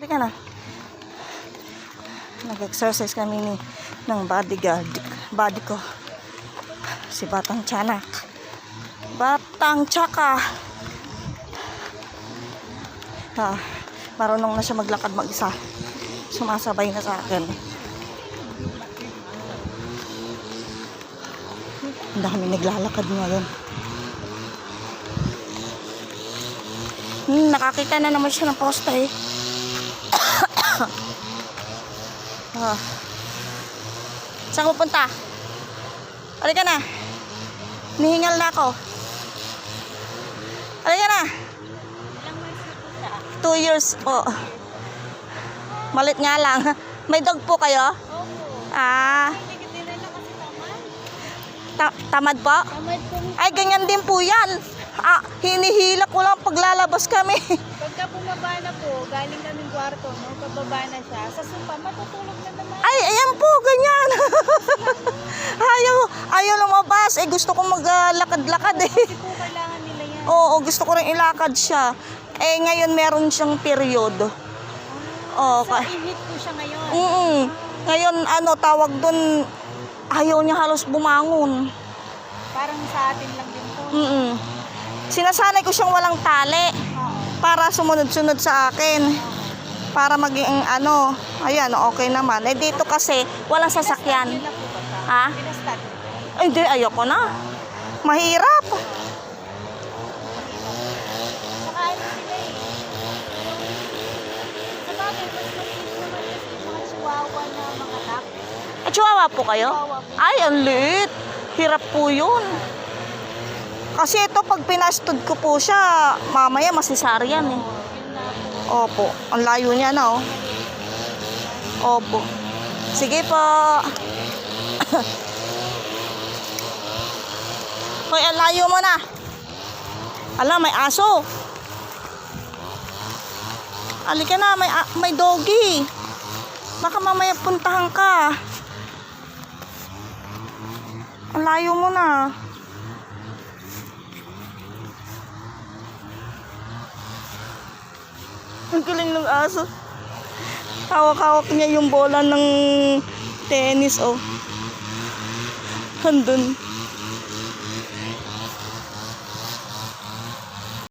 Halika na. Nag-exercise kami ng body ko. Si Batang Tiyanak. Batang Tsaka. Marunong na siya maglakad mag-isa. Sumasabay na sa akin. Ang dami naglalakad ngayon. Nakakita na naman siya ng poste. Saan pupunta? Halika na. Nihingal na ako. Halika na. 2 years po. Malit nga lang. May dog po kayo? Tamad po? Ay, ganyan din po yan. Hinihila ko lang paglalabas kami. Pagka bumaba na po, galing kaming kwarto, no? Pababa na siya. Sa sumpa, matutulog na naman. Ay, ayan po, ganyan. ayaw lumabas. Gusto ko maglakad-lakad eh. Kasi po kailangan nila yan. Oo, gusto ko rin ilakad siya. Ngayon meron siyang period. So, inhit po siya ngayon. Ngayon, tawag doon, ayaw niya halos bumangon. Parang sa atin lang din po. Sinasanay ko siyang walang tali para sumunod-sunod sa akin. Para maging ayan, okay naman. Dito kasi walang sasakyan. Ha? Hindi, ayoko na. Mahirap. Saka sila eh. Sa bagay, mas maliit naman kasi yung mga chihuahua na mga anak. Chihuahua po kayo? Chihuahua po. Ay, ang liit. Hirap po yun. Kasi ito, pag pinastod ko po siya, mamaya masisaryan eh. Opo. Ang layo niya na oh. Opo. Sige po. Hoy, ang layo mo na. Ala, may aso. Halika na, may doggy. Baka mamaya puntahan ka. Ang layo mo na. Ang galing ng aso. Hawak-hawak niya yung bola ng tennis, oh. Andun.